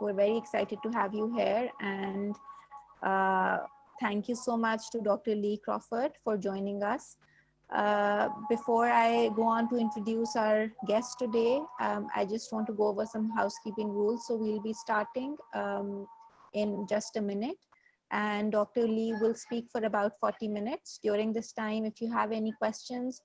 we're very excited to have you here, and thank you so much to Dr. Lee Crawford for joining us. Before I go on to introduce our guest today, I just want to go over some housekeeping rules. So we'll be starting in just a minute, and Dr. Lee will speak for about 40 minutes. During this time, if you have any questions,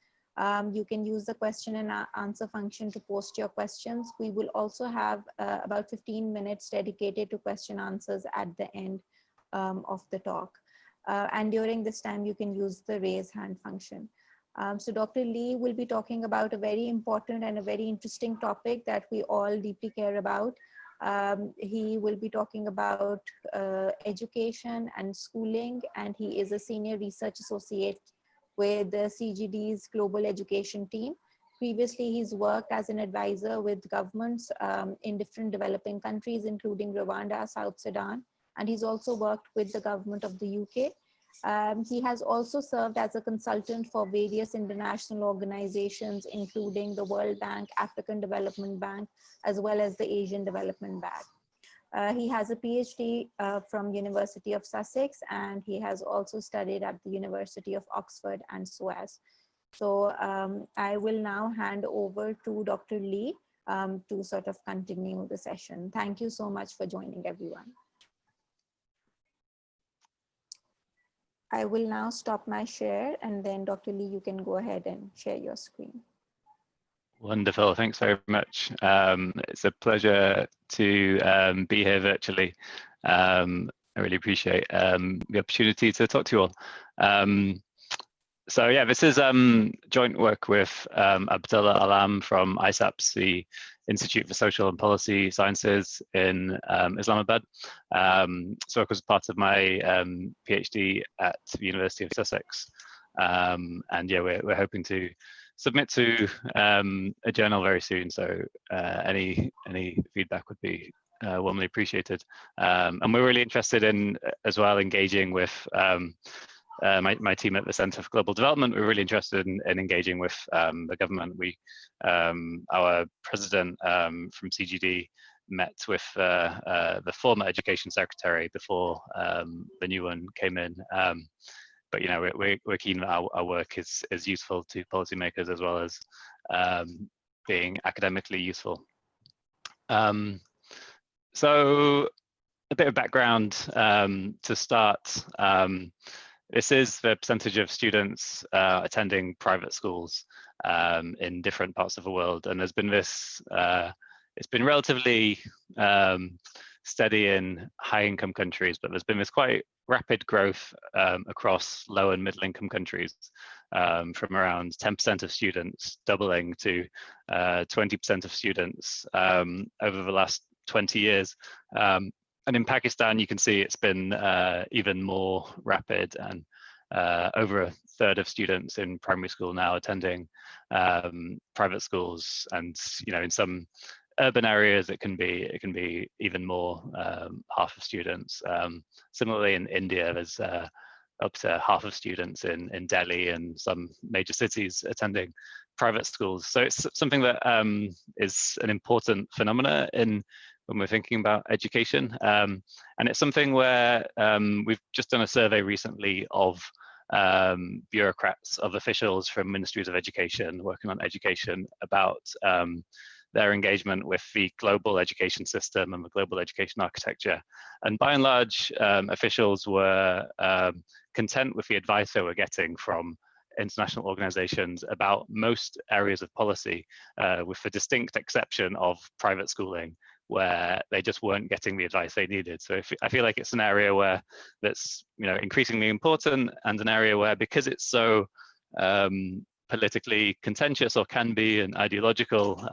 you can use the question and answer function to post your questions. We will also have about 15 minutes dedicated to question answers at the end of the talk. And during this time, you can use the raise hand function. So Dr. Lee will be talking about a very important and a very interesting topic that we all deeply care about. He will be talking about education and schooling, and he is a senior research associate with the CGD's global education team. Previously, he's worked as an advisor with governments in different developing countries, including Rwanda, South Sudan, and he's also worked with the government of the UK. He has also served as a consultant for various international organizations, including the World Bank, African Development Bank, as well as the Asian Development Bank. He has a PhD from University of Sussex, and he has also studied at the University of Oxford and SOAS. So I will now hand over to Dr. Lee to sort of continue the session. Thank you so much for joining, everyone. I will now stop my share, and then Dr. Lee, you can go ahead and share your screen. Wonderful, thanks very much. It's a pleasure to be here virtually. I really appreciate the opportunity to talk to you all. So yeah, this is joint work with Abdullah Alam from ISAPS, the Institute for Social and Policy Sciences in Islamabad. So work was part of my PhD at the University of Sussex. And yeah, we're hoping to submit to a journal very soon. So any feedback would be warmly appreciated. And we're really interested in as well engaging with my team at the Centre for Global Development. We're really interested in engaging with the government. Our president from CGD met with the former education secretary before the new one came in. But you know, we're keen that our work is useful to policymakers as well as being academically useful. So a bit of background to start. This is the percentage of students attending private schools in different parts of the world, and there's been this. It's been relatively steady in high-income countries, but there's been this quite rapid growth across low and middle-income countries, from around 10% of students doubling to 20% of students over the last 20 years. And in Pakistan, you can see it's been even more rapid, and over a third of students in primary school now attending private schools, and you know, in some urban areas it can be even more, half of students. Similarly, in India, there's up to half of students in Delhi and some major cities attending private schools. So it's something that is an important phenomena when we're thinking about education. And it's something where we've just done a survey recently of bureaucrats, of officials from ministries of education working on education about their engagement with the global education system and the global education architecture. And by and large, officials were content with the advice they were getting from international organizations about most areas of policy, with the distinct exception of private schooling, where they just weren't getting the advice they needed. So I feel like it's an area that's increasingly important, and an area where, because it's so politically contentious, or can be, and ideological,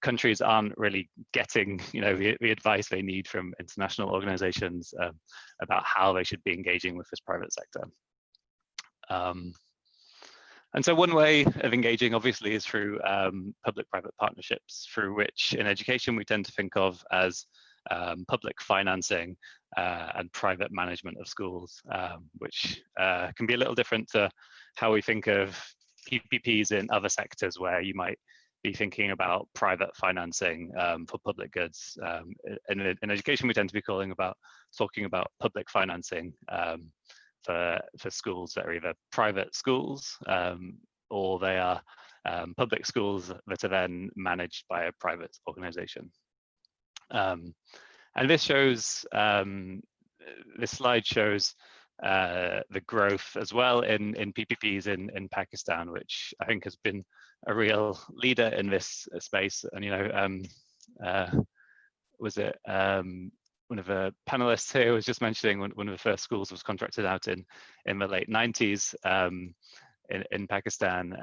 countries aren't really getting the advice they need from international organizations about how they should be engaging with this private sector. And so one way of engaging, obviously, is through public-private partnerships, through which in education we tend to think of as public financing and private management of schools, which can be a little different to how we think of PPPs in other sectors, where you might be thinking about private financing for public goods. In education, we tend to be talking about public financing for schools that are either private schools or they are public schools that are then managed by a private organization. And this shows, this slide shows the growth as well in PPPs in Pakistan, which I think has been a real leader in this space. And, you know, was it one of the panelists here was just mentioning one of the first schools was contracted out in the late 90s in Pakistan.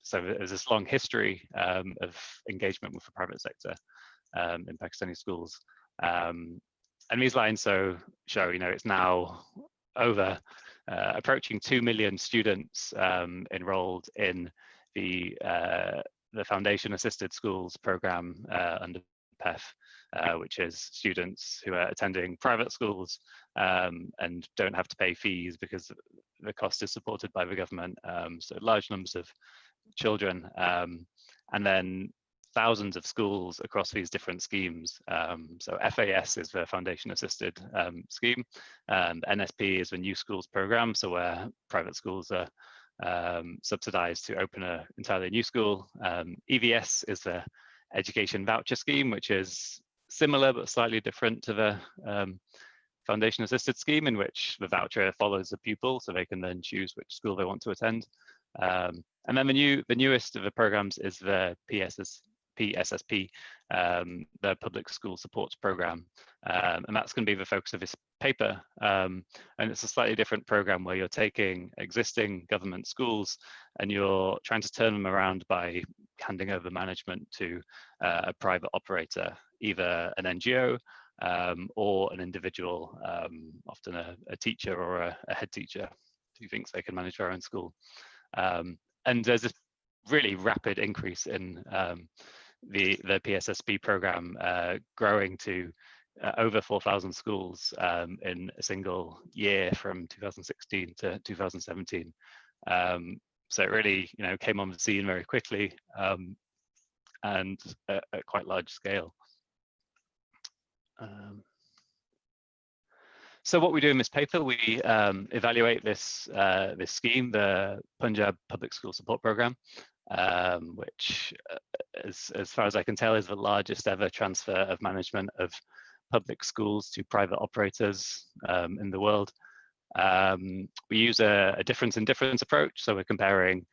So there's this long history of engagement with the private sector in Pakistani schools. And these lines show, you know, it's now over approaching 2 million students enrolled in the Foundation Assisted Schools program under PEF, which is students who are attending private schools and don't have to pay fees because the cost is supported by the government. So large numbers of children, and then thousands of schools across these different schemes. So FAS is the Foundation Assisted scheme. NSP is the New Schools program, so where private schools are subsidized to open an entirely new school. EVS is the Education Voucher Scheme, which is similar but slightly different to the Foundation Assisted scheme, in which the voucher follows the pupil, so they can then choose which school they want to attend. And then the newest of the programs is the PSSP, the Public School Supports Program, and that's going to be the focus of this paper. And it's a slightly different program where you're taking existing government schools and you're trying to turn them around by handing over management to a private operator, either an NGO or an individual, often a teacher or a head teacher who thinks they can manage their own school. And there's this really rapid increase in the PSSP program, growing to over 4,000 schools in a single year from 2016 to 2017. So it really, you know, came on the scene very quickly and at quite large scale. So what we do in this paper, we evaluate this this scheme, the Punjab Public School Support Program, which, as far as I can tell, is the largest ever transfer of management of public schools to private operators in the world. We use a difference in difference approach, so we're comparing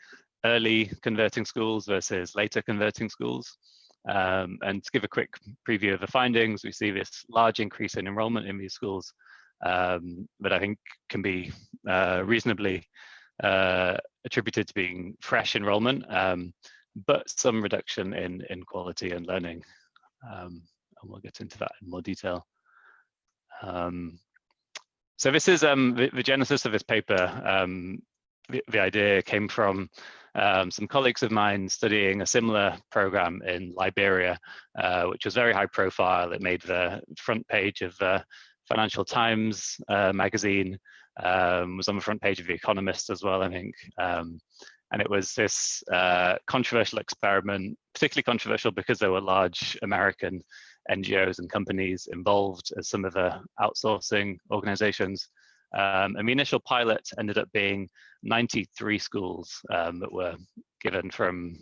early converting schools versus later converting schools. And to give a quick preview of the findings, we see this large increase in enrollment in these schools, that I think can be reasonably attributed to being fresh enrollment, but some reduction in quality and learning. And we'll get into that in more detail. So this is the genesis of this paper. The idea came from some colleagues of mine studying a similar program in Liberia, which was very high profile. It made the front page of the Financial Times magazine, was on the front page of The Economist as well, I think. And it was this controversial experiment, particularly controversial because there were large American NGOs and companies involved as some of the outsourcing organizations. And the initial pilot ended up being 93 schools that were given from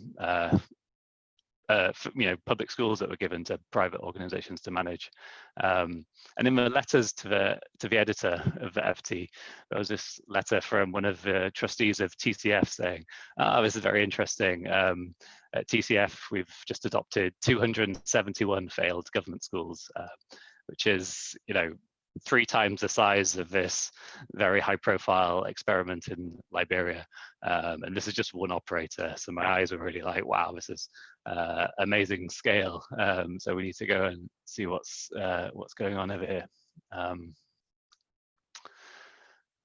public schools that were given to private organizations to manage. And in the letters to the editor of the FT, there was this letter from one of the trustees of TCF saying, "Oh, this is very interesting. At TCF, we've just adopted 271 failed government schools, which is, 3 times the size of this very high-profile experiment in Liberia, and this is just one operator." So my eyes were really like, "Wow, this is amazing scale." So we need to go and see what's going on over here.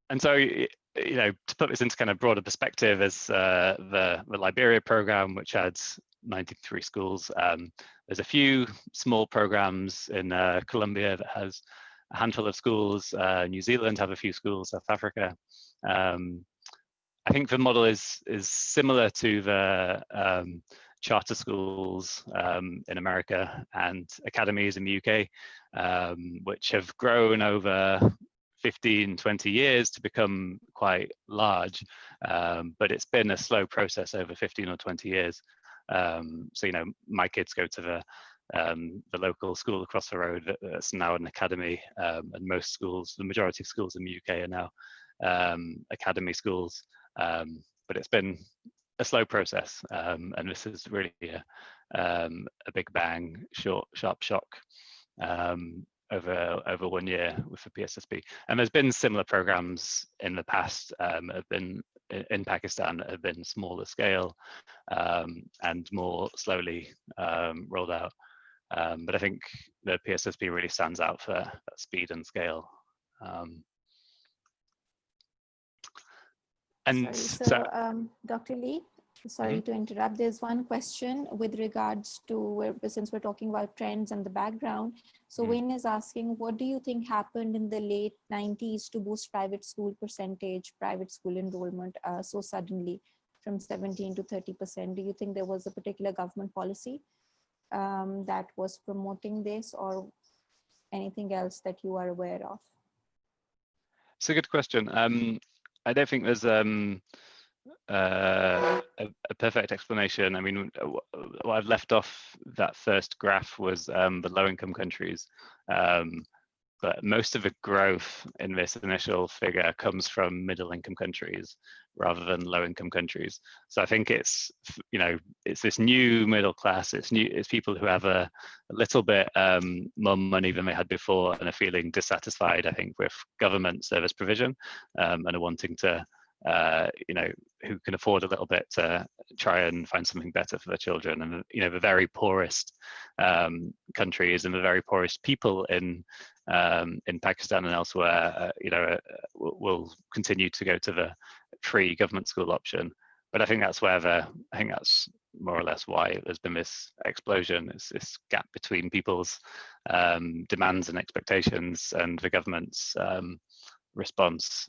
And so, to put this into kind of broader perspective, as the Liberia program, which had 93 schools, there's a few small programs in Colombia that has a handful of schools. New Zealand have a few schools, South Africa. I think the model is similar to the charter schools in America and academies in the UK, which have grown over 15, 20 years to become quite large, but it's been a slow process over 15 or 20 years. So, you know, my kids go to the local school across the road that's now an academy, and most schools, the majority of schools in the UK are now academy schools, but it's been a slow process, and this is really a big bang, sharp shock over 1 year with the PSSP. And there's been similar programs in the past, have been in Pakistan that have been smaller scale and more slowly rolled out. But I think the PSSP really stands out for that speed and scale. And so, Dr. Lee, sorry to interrupt. There's one question with regards to, since we're talking about trends and the background. So Wayne is asking, what do you think happened in the late 90s to boost private school percentage, private school enrollment so suddenly from 17 to 30%? Do you think there was a particular government policy that was promoting this, or anything else that you are aware of? It's a good question. I don't think there's a perfect explanation. I mean, what I've left off that first graph was the low-income countries, but most of the growth in this initial figure comes from middle-income countries rather than low-income countries. So I think it's, you know, it's this new middle class. It's people who have a little bit more money than they had before and are feeling dissatisfied, I think, with government service provision, and are wanting to, you know, who can afford a little bit to try and find something better for their children. And, you know, the very poorest countries and the very poorest people in Pakistan and elsewhere, you know, will continue to go to the free government school option. But I think that's where I think that's more or less why there's been this explosion. It's this gap between people's demands and expectations and the government's response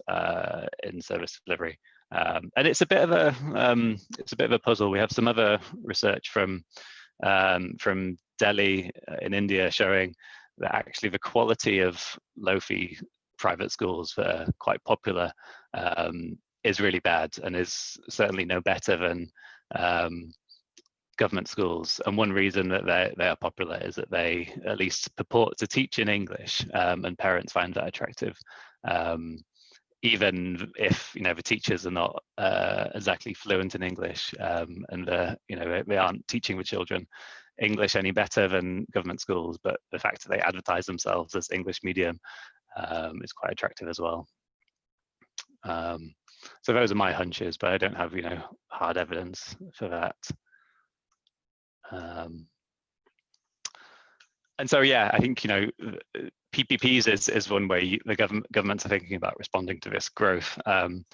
in service delivery. And it's a bit of a puzzle. We have some other research from Delhi in India showing that actually the quality of low-fee private schools that are quite popular is really bad and is certainly no better than government schools. And one reason that they are popular is that they at least purport to teach in English, and parents find that attractive. Even if, you know, the teachers are not exactly fluent in English, and you know, they aren't teaching the children English any better than government schools, but the fact that they advertise themselves as English medium is quite attractive as well. So those are my hunches, but I don't have, you know, hard evidence for that. And so, yeah, I think, you know, PPPs is one way the governments are thinking about responding to this growth. And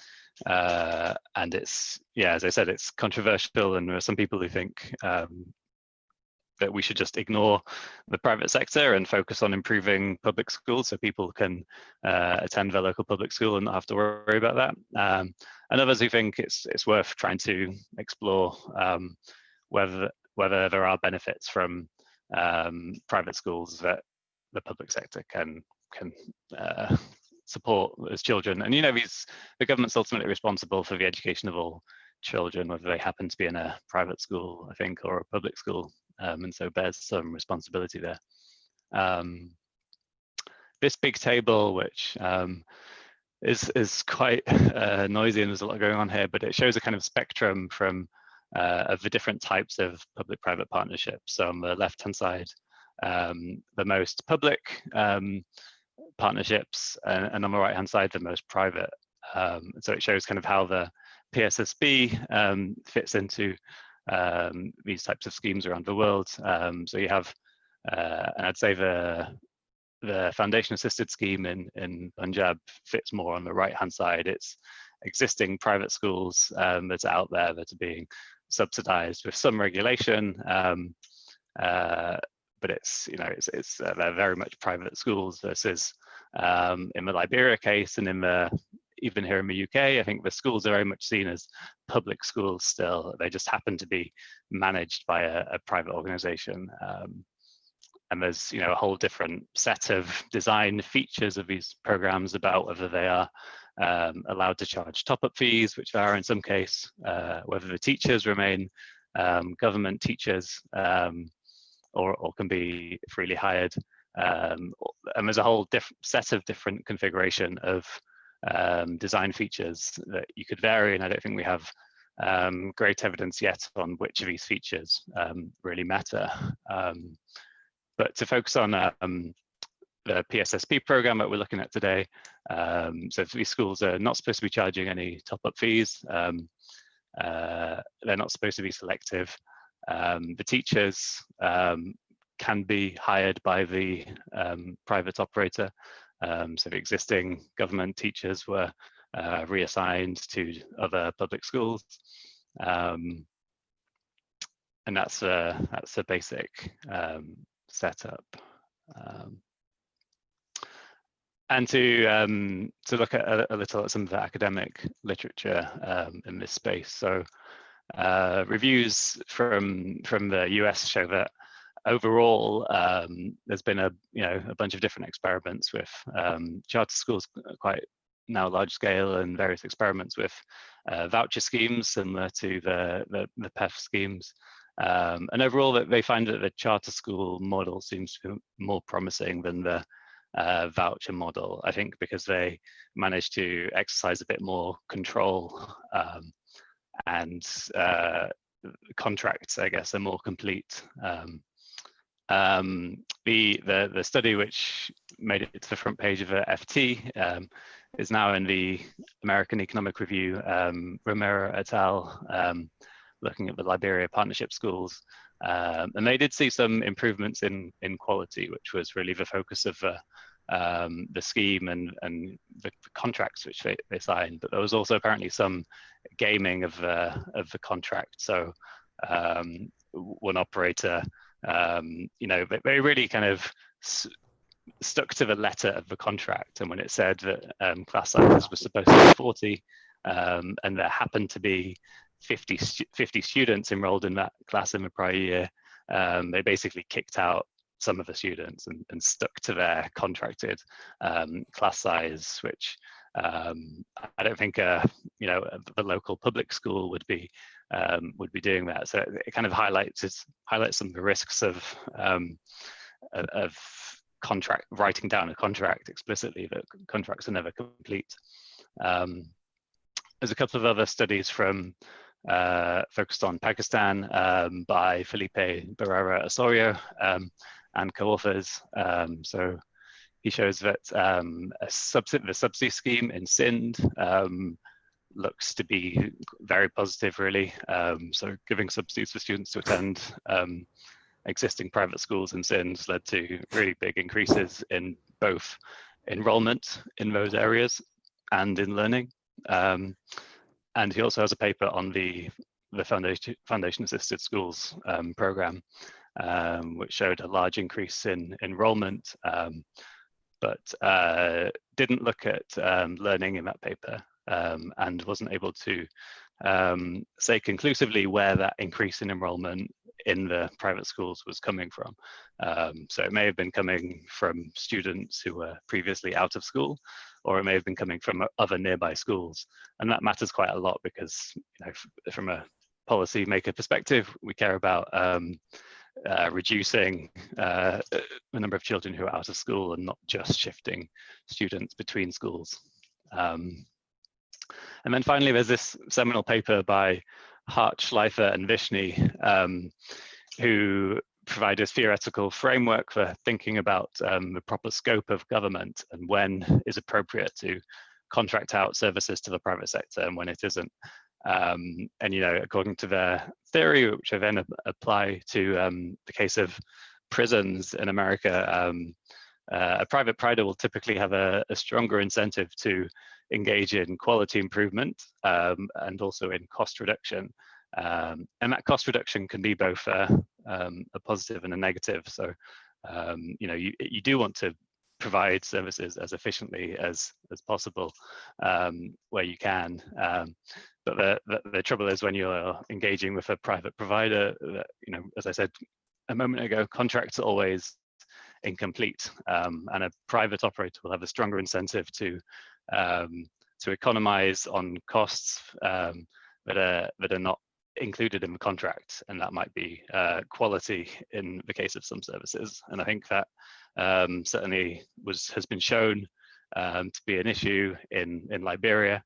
it's, yeah, as I said, it's controversial, and there are some people who think that we should just ignore the private sector and focus on improving public schools so people can attend their local public school and not have to worry about that. And others who think it's worth trying to explore whether there are benefits from private schools that the public sector can support as children. And, you know, the government's ultimately responsible for the education of all children, whether they happen to be in a private school, I think, or a public school, and so bears some responsibility there. This big table, which is quite noisy, and there's a lot going on here, but it shows a kind of spectrum from of the different types of public-private partnerships. So on the left-hand side, the most public partnerships, and on the right-hand side, the most private. So it shows kind of how the PSSP fits into these types of schemes around the world. So you have, and I'd say the foundation assisted scheme in Punjab fits more on the right-hand side. It's existing private schools that are out there that are being subsidized with some regulation, but it's, you know, they're very much private schools versus in the Liberia case and in the even here in the UK, I think the schools are very much seen as public schools still. They just happen to be managed by a private organisation. And there's a whole different set of design features of these programs about whether they are allowed to charge top-up fees, which they are in some case, whether the teachers remain government teachers or can be freely hired. And there's a whole set of different configuration of design features that you could vary, and I don't think we have great evidence yet on which of these features really matter. But to focus on the PSSP program that we're looking at today, so these schools are not supposed to be charging any top-up fees. They're not supposed to be selective. The teachers can be hired by the private operator. So the existing government teachers were reassigned to other public schools. And that's a basic setup. And to look at a little at some of the academic literature in this space. So reviews from the US show that overall there's been a bunch of different experiments with charter schools, quite now large scale, and various experiments with voucher schemes similar to the PEF schemes. And overall, they find that the charter school model seems to be more promising than the voucher model, I think, because they manage to exercise a bit more control and contracts, I guess, are more complete. The study which made it to the front page of the FT is now in the American Economic Review, Romero et al., looking at the Liberia partnership schools. And they did see some improvements in quality, which was really the focus of the scheme and the contracts which they signed. But there was also apparently some gaming of the contract. So one operator, they really kind of stuck to the letter of the contract. And when it said that class sizes were supposed to be 40, and there happened to be 50 students enrolled in that class in the prior year, they basically kicked out some of the students and stuck to their contracted class size, which I don't think the local public school would be doing that. So it kind of highlights some of the risks of contract, writing down a contract explicitly that contracts are never complete. There's a couple of other studies from focused on Pakistan by Felipe Barrera Osorio and co-authors. So he shows that the subsidy scheme in Sindh looks to be very positive, really. So giving subsidies for students to attend existing private schools in Sindh led to really big increases in both enrollment in those areas and in learning. And he also has a paper on the foundation assisted schools program, which showed a large increase in enrollment, but didn't look at learning in that paper, and wasn't able to say conclusively where that increase in enrollment in the private schools was coming from. So it may have been coming from students who were previously out of school, or it may have been coming from other nearby schools. And that matters quite a lot because, from a policymaker perspective, we care about reducing the number of children who are out of school and not just shifting students between schools. And then finally, there's this seminal paper by Hart, Schleifer, and Vishny, who provide a theoretical framework for thinking about the proper scope of government and when is appropriate to contract out services to the private sector and when it isn't. And according to their theory, which I then apply to the case of prisons in America, a private provider will typically have a stronger incentive to engage in quality improvement and also in cost reduction. And that cost reduction can be both a positive and a negative. So, you do want to, provide services as efficiently as possible where you can. But the trouble is when you're engaging with a private provider, that, you know, as I said a moment ago, contracts are always incomplete, and a private operator will have a stronger incentive to economize on costs that are not included in the contract, and that might be quality in the case of some services. And I think that certainly has been shown to be an issue in Liberia,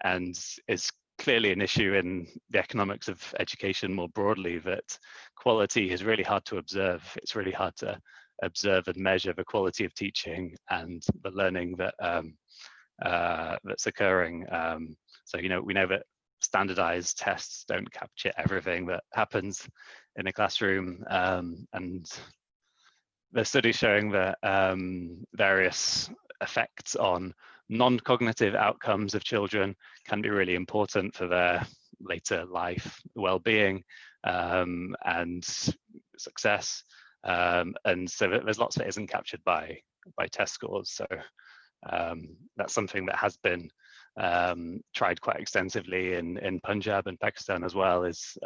and is clearly an issue in the economics of education more broadly, that quality is really hard to observe. It's really hard to observe and measure the quality of teaching and the learning that that's occurring. So, you know, we know that standardized tests don't capture everything that happens in a classroom, and there's studies showing that various effects on non-cognitive outcomes of children can be really important for their later life well-being and success, and so there's lots that isn't captured by test scores. So that's something that has been tried quite extensively in Punjab and Pakistan as well, is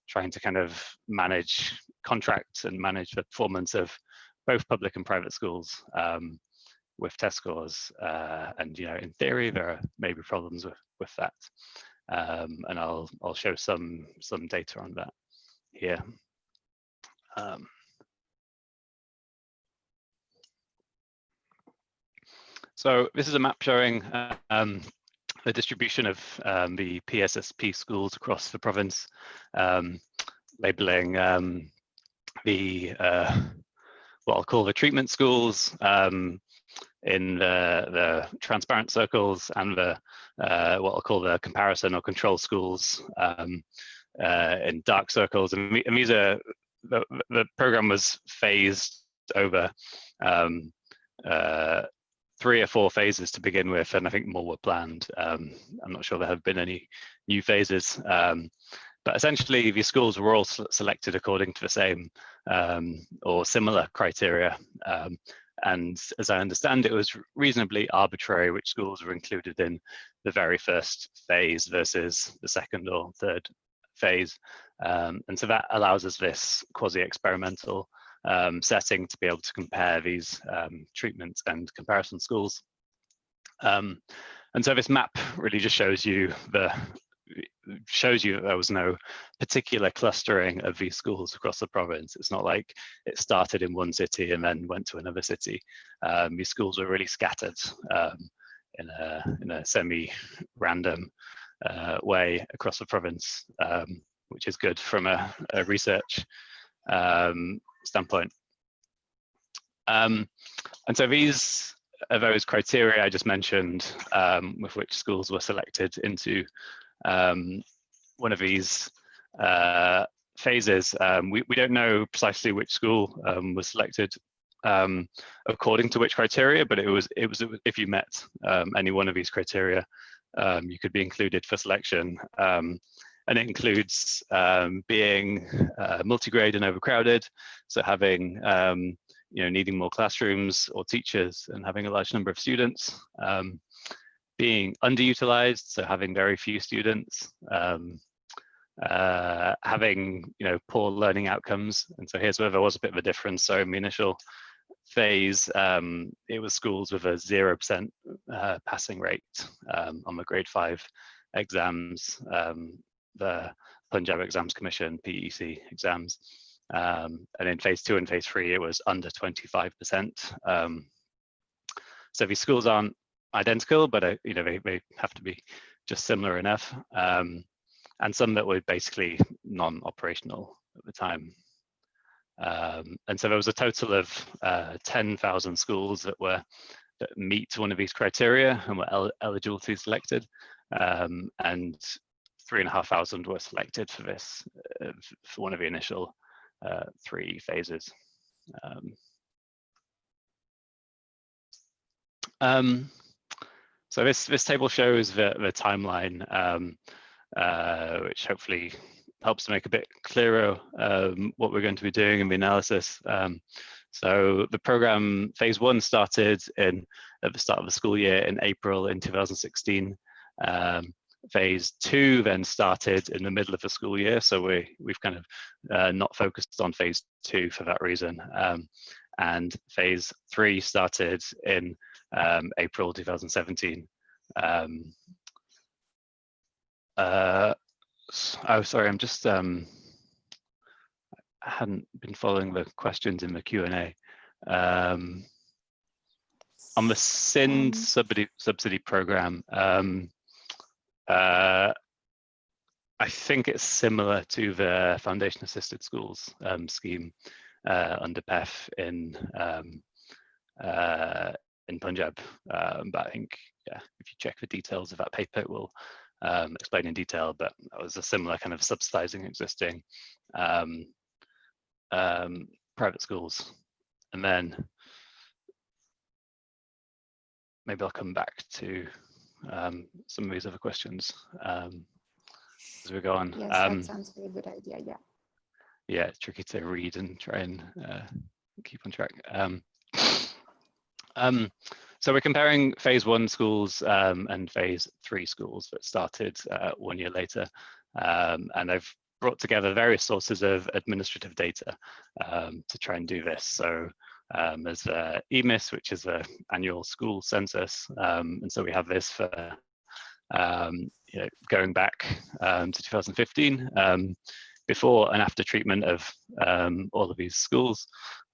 trying to kind of manage contracts and manage the performance of both public and private schools with test scores. And, you know, in theory, there are maybe problems with that. And I'll show some data on that here. So this is a map showing the distribution of the PSSP schools across the province, labeling the what I'll call the treatment schools in the transparent circles, and the what I'll call the comparison or control schools in dark circles. And these are the program was phased over 3 or 4 phases to begin with, and I think more were planned. I'm not sure there have been any new phases, but essentially these schools were all selected according to the same or similar criteria. And as I understand, it was reasonably arbitrary which schools were included in the very first phase versus the second or third phase. And so that allows us this quasi-experimental setting to be able to compare these treatment and comparison schools. And so this map really just shows you that there was no particular clustering of these schools across the province. It's not like it started in one city and then went to another city. These schools were really scattered in a semi-random way across the province, which is good from a research standpoint. And so these are those criteria I just mentioned with which schools were selected into one of these phases. We don't know precisely which school was selected according to which criteria, but it was if you met any one of these criteria, you could be included for selection. And it includes being multi-grade and overcrowded, so having needing more classrooms or teachers and having a large number of students, being underutilized, so having very few students, having poor learning outcomes. And so here's where there was a bit of a difference. So in the initial phase, it was schools with a 0% passing rate on the grade 5 exams, the Punjab Exams Commission, PEC exams. And in phase 2 and phase 3, it was under 25%. So these schools aren't identical, but they have to be just similar enough. And some that were basically non-operational at the time. And so there was a total of 10,000 schools that meet one of these criteria and were eligible to be selected, and 3,500 were selected for this, for one of the initial 3 phases. So this table shows the timeline, which hopefully helps to make a bit clearer what we're going to be doing in the analysis. So the program phase 1 started at the start of the school year in April in 2016. Phase 2 then started in the middle of the school year, so we've kind of not focused on phase 2 for that reason. And phase 3 started in April 2017. Oh, sorry, I'm just I hadn't been following the questions in the Q&A. On the SIND subsidy program, I think it's similar to the Foundation Assisted Schools scheme under PEF in Punjab. But I think, yeah, if you check the details of that paper, it will explain in detail, but that was a similar kind of subsidizing existing private schools. And then maybe I'll come back to some of these other questions as we go on. Yes, that sounds like a good idea, yeah. Yeah, it's tricky to read and try and keep on track. So we're comparing phase 1 schools and phase 3 schools that started 1 year later. And I've brought together various sources of administrative data to try and do this. So there's EMIS, which is the annual school census. And so we have this for you know, going back to 2015, before and after treatment of all of these schools.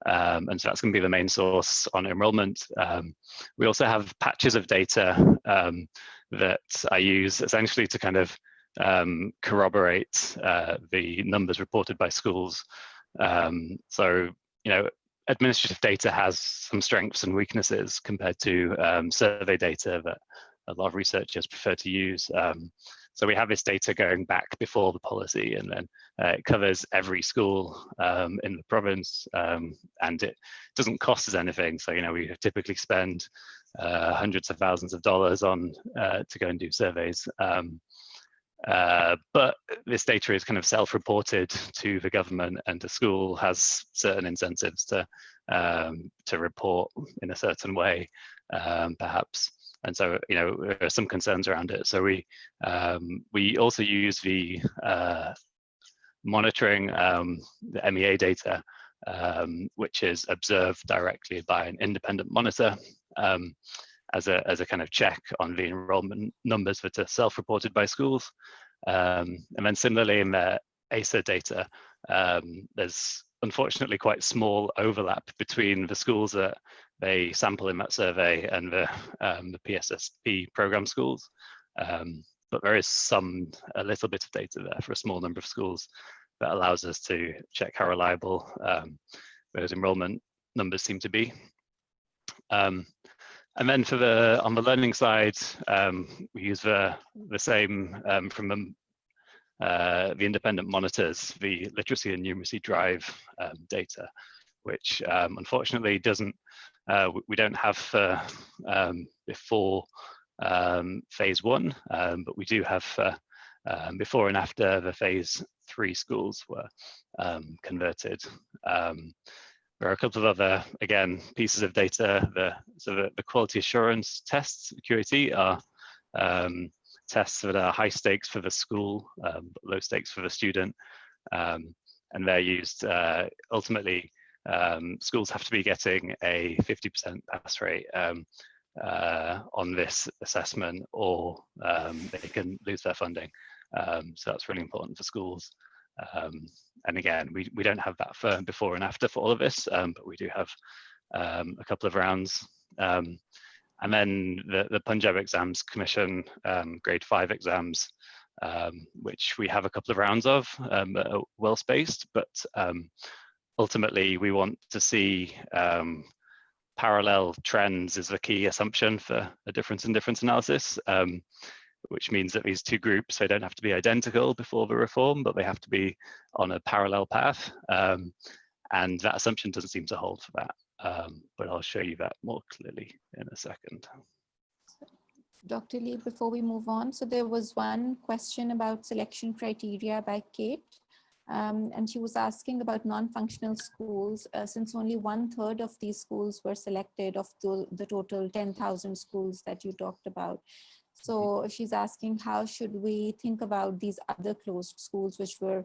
And so that's going to be the main source on enrollment. We also have patches of data that I use essentially to kind of corroborate the numbers reported by schools. So, you know, administrative data has some strengths and weaknesses compared to survey data that a lot of researchers prefer to use. So we have this data going back before the policy, and then it covers every school in the province, and it doesn't cost us anything. So, you know, we typically spend hundreds of thousands of dollars on to go and do surveys. But this data is kind of self-reported to the government, and the school has certain incentives to report in a certain way, perhaps. And so, you know, there are some concerns around it. So we also use the monitoring, the MEA data, which is observed directly by an independent monitor as a kind of check on the enrollment numbers that are self-reported by schools. And then similarly in the ASA data, there's unfortunately quite small overlap between the schools that they sample in that survey and the PSSP program schools. But there is a little bit of data there for a small number of schools that allows us to check how reliable those enrollment numbers seem to be. And then on the learning side, we use the same from the independent monitors, the literacy and numeracy drive data, which unfortunately we don't have before phase 1, but we do have before and after the phase 3 schools were converted. There are a couple of other, again, pieces of data. The quality assurance tests, QAT, are tests that are high stakes for the school, but low stakes for the student. And they're used, ultimately, schools have to be getting a 50% pass rate on this assessment, or they can lose their funding. So that's really important for schools. And again, we don't have that for before and after for all of this, but we do have a couple of rounds. And then the Punjab Exams Commission grade 5 exams, which we have a couple of rounds of, well spaced, but ultimately we want to see parallel trends is the key assumption for a difference in difference analysis, which means that these two groups, they don't have to be identical before the reform, but they have to be on a parallel path. And that assumption doesn't seem to hold for that. But I'll show you that more clearly in a second. Dr. Lee, before we move on, so there was one question about selection criteria by Kate. And she was asking about non-functional schools, since only 1/3 of these schools were selected of the total 10,000 schools that you talked about. So she's asking, how should we think about these other closed schools, which were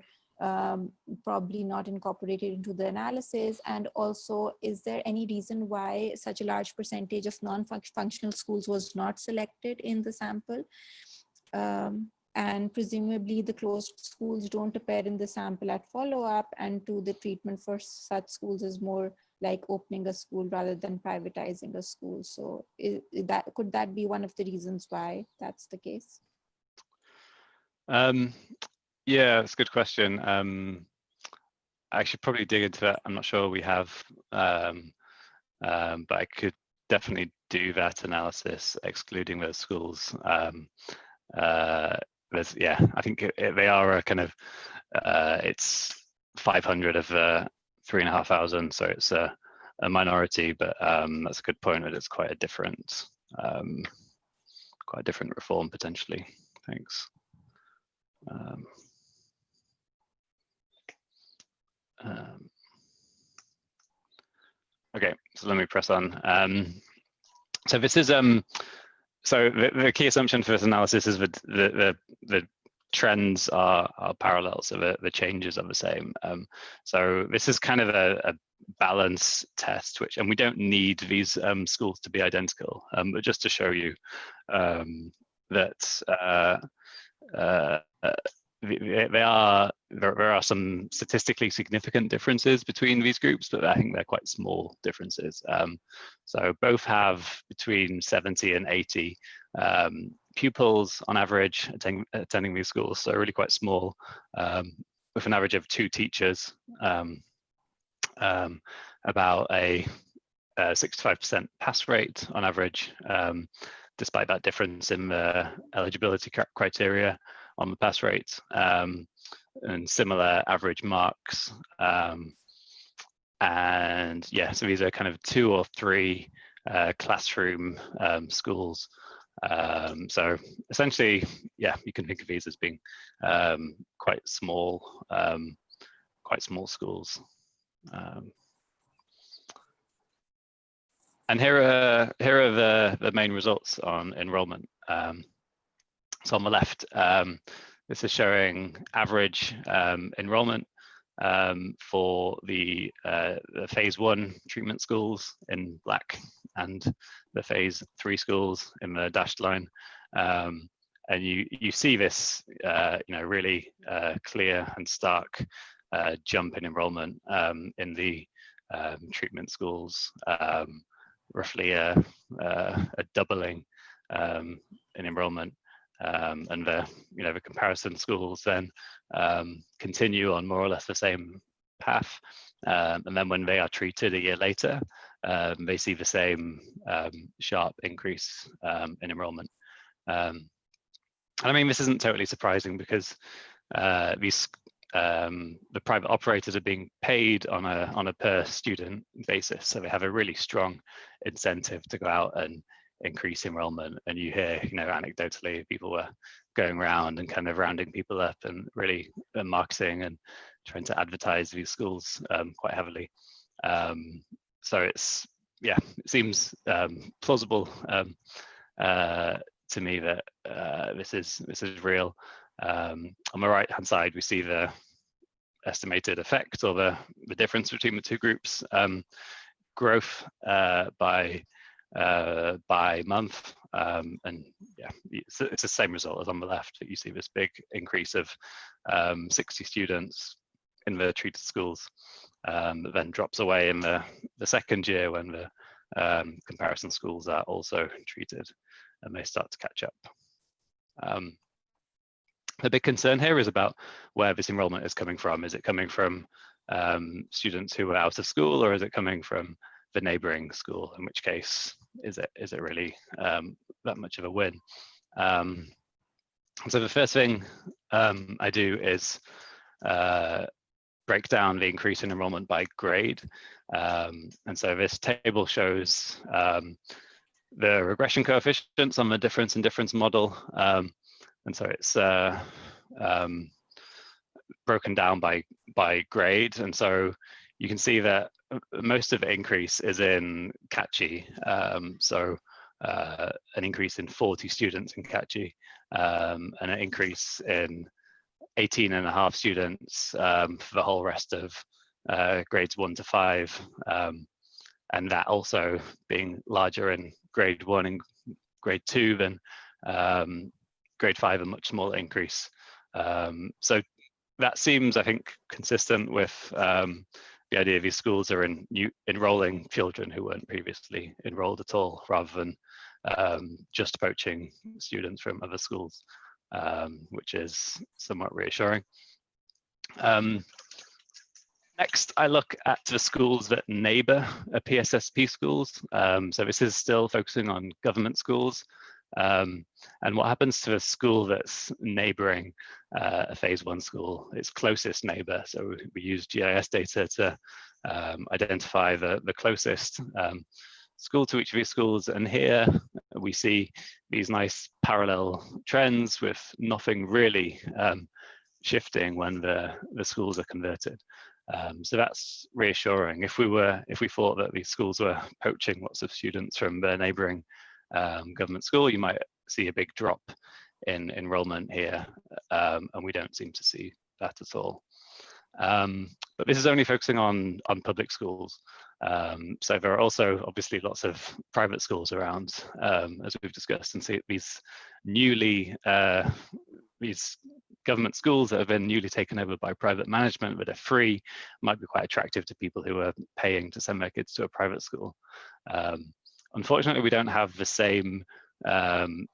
probably not incorporated into the analysis? And also, is there any reason why such a large percentage of non-functional schools was not selected in the sample? And presumably the closed schools don't appear in the sample at follow-up, and to the treatment for such schools is more like opening a school rather than privatizing a school. So could that be one of the reasons why that's the case? Yeah, that's a good question. I should probably dig into that. I'm not sure we have, but I could definitely do that analysis excluding those schools. Yeah, I think they are a kind of, it's 500 of 3,500, so it's a minority, but that's a good point, that it's quite a different reform potentially. Thanks. Okay, so let me press on. So this is so the key assumption for this analysis is that the trends are parallel, so the changes are the same. So this is kind of a balance test, and we don't need these schools to be identical, but just to show you that there are some statistically significant differences between these groups, but I think they're quite small differences. So both have between 70 and 80 pupils on average attending these schools, so really quite small, with an average of 2 teachers, about a 65% pass rate on average, despite that difference in the eligibility criteria on the pass rate, and similar average marks. And yeah, so these are kind of 2 or 3 classroom schools. So essentially, yeah, you can think of these as being quite small schools. And here are the main results on enrollment. So on the left, this is showing average enrollment for the phase 1 treatment schools in black, and the phase 3 schools in the dashed line. And you see this really clear and stark jump in enrollment in the treatment schools, roughly a doubling in enrollment. And the comparison schools then continue on more or less the same path, and then when they are treated a year later, they see the same sharp increase in enrollment. And I mean, this isn't totally surprising, because the private operators are being paid on a per student basis, so they have a really strong incentive to go out and increase enrollment. And you hear, anecdotally, people were going around and kind of rounding people up and really marketing and trying to advertise these schools quite heavily. So it seems plausible to me that this is real. On the right hand side, we see the estimated effect, or the difference between the 2 groups, growth by month, and yeah, it's the same result as on the left. You see this big increase of 60 students in the treated schools, that then drops away in the second year when the comparison schools are also treated, and they start to catch up. The big concern here is about where this enrollment is coming from. Is it coming from students who are out of school, or is it coming from the neighboring school? In which case, is it really that much of a win? So the first thing I do is break down the increase in enrollment by grade. And so this table shows the regression coefficients on the difference in difference model. And so it's broken down by grade, and so you can see that most of the increase is in Kachi. So an increase in 40 students in Kachi, and an increase in 18.5 students for the whole rest of grades 1 to 5, and that also being larger in grade 1 and grade 2 than grade 5, a much smaller increase. So that seems, I think, consistent with the idea these schools are enrolling children who weren't previously enrolled at all, rather than just poaching students from other schools, which is somewhat reassuring. Next, I look at the schools that neighbour PSSP schools. So this is still focusing on government schools. And what happens to a school that's neighbouring a phase 1 school, its closest neighbour. So we use GIS data to identify the closest school to each of these schools. And here we see these nice parallel trends with nothing really shifting when the schools are converted. So that's reassuring. If we thought that these schools were poaching lots of students from the neighbouring government school, you might see a big drop in enrolment here, and we don't seem to see that at all. But this is only focusing on public schools. So there are also obviously lots of private schools around, as we've discussed, and see these government schools that have been newly taken over by private management that are free might be quite attractive to people who are paying to send their kids to a private school. Unfortunately, we don't have the same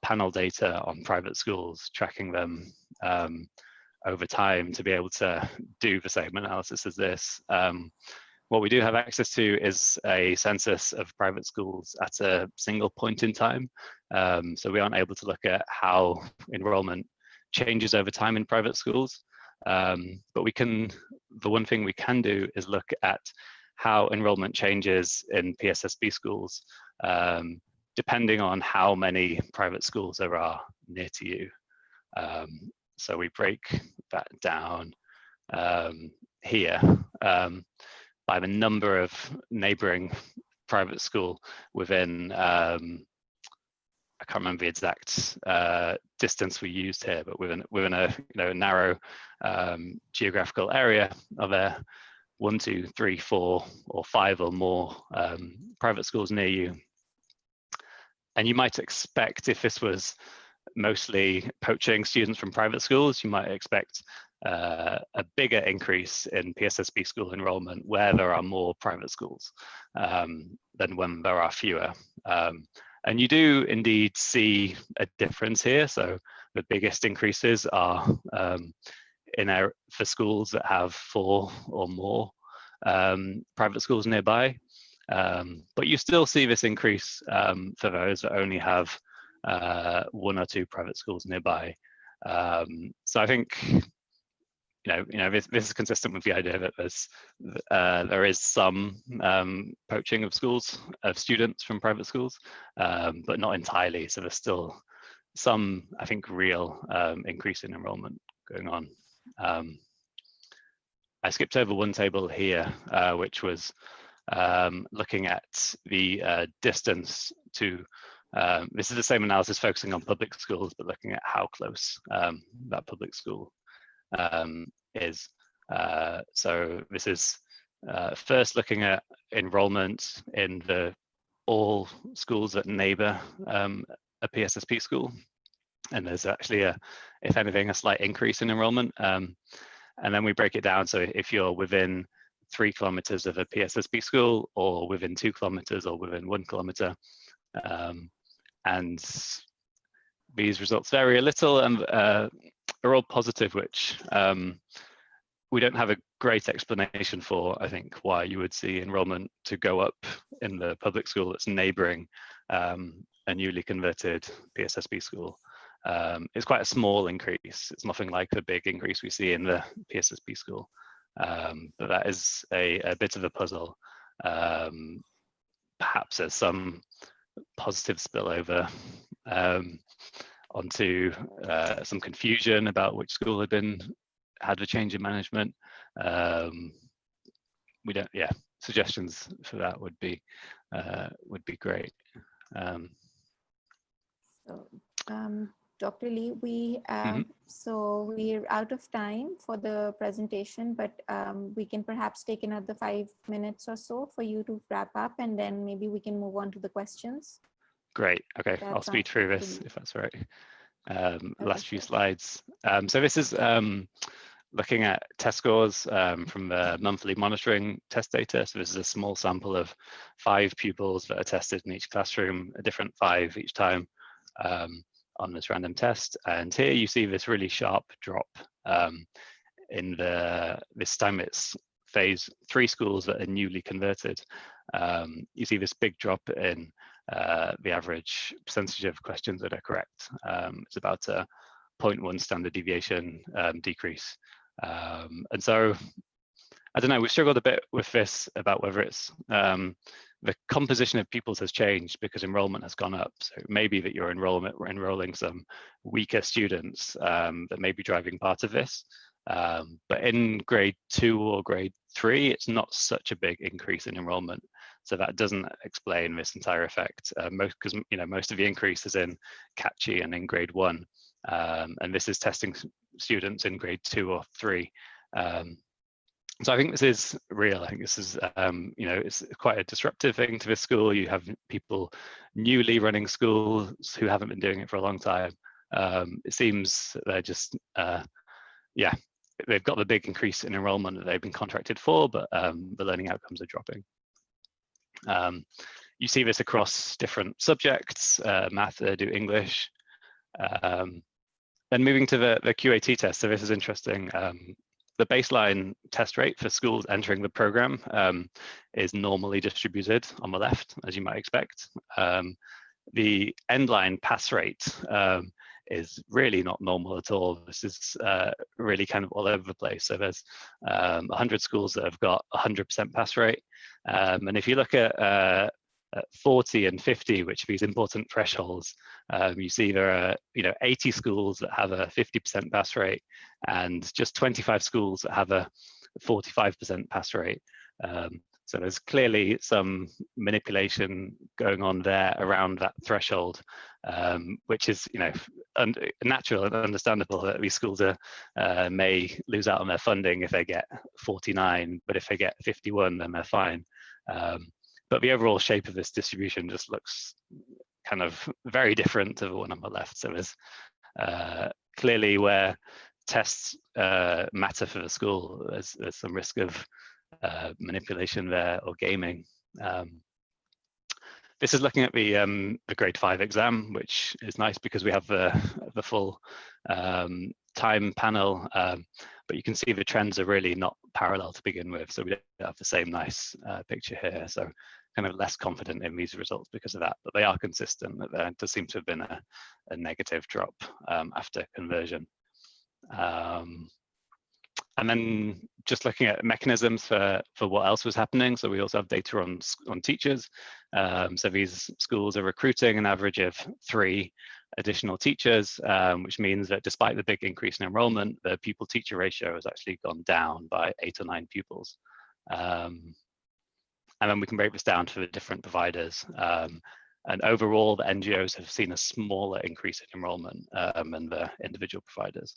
panel data on private schools tracking them over time to be able to do the same analysis as this. What we do have access to is a census of private schools at a single point in time. So we aren't able to look at how enrollment changes over time in private schools. But the one thing we can do is look at how enrollment changes in PSSP schools, depending on how many private schools there are near to you. So we break that down here by the number of neighboring private school within, I can't remember the exact distance we used here, but within a narrow geographical area, are there 1, 2, 3, 4, or 5 or more private schools near you? And you might expect, if this was mostly poaching students from private schools, you might expect a bigger increase in PSSP school enrollment where there are more private schools than when there are fewer. And you do indeed see a difference here. So the biggest increases are for schools that have 4 or more private schools nearby. But you still see this increase for those that only have 1 or 2 private schools nearby. So I think this is consistent with the idea that there is some poaching of students from private schools, but not entirely. So there's still some, I think, real increase in enrollment going on. I skipped over one table here, which was looking at the distance to, this is the same analysis focusing on public schools, but looking at how close that public school is. So this is first looking at enrollment in all schools that neighbour a PSSP school. And there's actually, if anything, a slight increase in enrollment. And then we break it down. So if you're within 3 kilometers of a PSSP school, or within 2 kilometers, or within 1 kilometer, and these results vary a little and are all positive, which we don't have a great explanation for, I think, why you would see enrollment to go up in the public school that's neighbouring a newly converted PSSP school. It's quite a small increase. It's nothing like the big increase we see in the PSSP school. But that is a bit of a puzzle. Perhaps there's some positive spillover onto some confusion about which school had been had a change in management. We don't, yeah, suggestions for that would be great. Dr. Lee, so we're out of time for the presentation, but we can perhaps take another 5 minutes or so for you to wrap up, and then maybe we can move on to the questions. Great. Okay, I'll speed through this if that's all right. Last few slides. So this is looking at test scores from the monthly monitoring test data. So this is a small sample of 5 pupils that are tested in each classroom, a different 5 each time on this random test. And here you see this really sharp drop in this time it's phase 3 schools that are newly converted. You see this big drop in the average percentage of questions that are correct. It's about a 0.1 standard deviation decrease. And so, I don't know, we've struggled a bit with this about whether it's the composition of pupils has changed because enrollment has gone up. So maybe that you're enrolling some weaker students that may be driving part of this. But in grade 2 or grade 3, it's not such a big increase in enrollment. So that doesn't explain this entire effect. Because most of the increase is in catchy and in grade 1. And this is testing students in grade 2 or 3. So I think this is real. I think this is, it's quite a disruptive thing to this school. You have people newly running schools who haven't been doing it for a long time. It seems they're just, they've got the big increase in enrollment that they've been contracted for, but the learning outcomes are dropping. You see this across different subjects, math, Urdu, English. Then moving to the QAT test. So this is interesting. The baseline test rate for schools entering the program is normally distributed on the left, as you might expect. The endline pass rate is really not normal at all. This is really kind of all over the place. So there's 100 schools that have got 100% pass rate. And if you look at 40 and 50, which are these important thresholds, you see there are 80 schools that have a 50% pass rate and just 25 schools that have a 45% pass rate. So there's clearly some manipulation going on there around that threshold, which is natural and understandable that these schools may lose out on their funding if they get 49, but if they get 51, then they're fine. But the overall shape of this distribution just looks kind of very different to the one on the left. So there's clearly where tests matter for the school, there's some risk of manipulation there or gaming. This is looking at the grade 5 exam, which is nice because we have the full time panel, but you can see the trends are really not parallel to begin with. So we don't have the same nice picture here. So kind of less confident in these results because of that, but they are consistent that there does seem to have been a negative drop after conversion. And then just looking at mechanisms for what else was happening. So we also have data on teachers. So these schools are recruiting an average of 3 additional teachers, which means that despite the big increase in enrollment, the pupil-teacher ratio has actually gone down by 8 or 9 pupils. And then we can break this down to the different providers. And overall, the NGOs have seen a smaller increase in enrollment than the individual providers.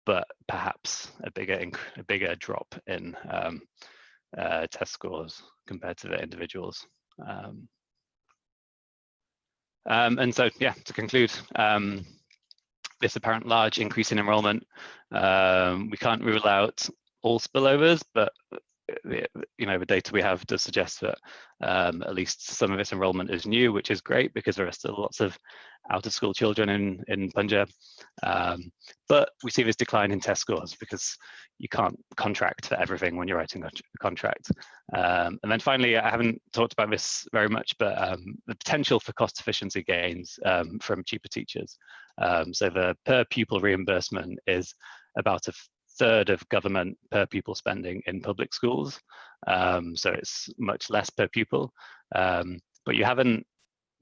But perhaps a bigger drop in test scores compared to the individuals. And so, yeah, to conclude, this apparent large increase in enrollment, we can't rule out all spillovers, but the data we have does suggest that at least some of this enrollment is new, which is great because there are still lots of out-of-school children in Punjab. But we see this decline in test scores because you can't contract for everything when you're writing a contract. And then finally, I haven't talked about this very much, but the potential for cost efficiency gains from cheaper teachers. So the per pupil reimbursement is about a third of government per pupil spending in public schools. So it's much less per pupil, but you haven't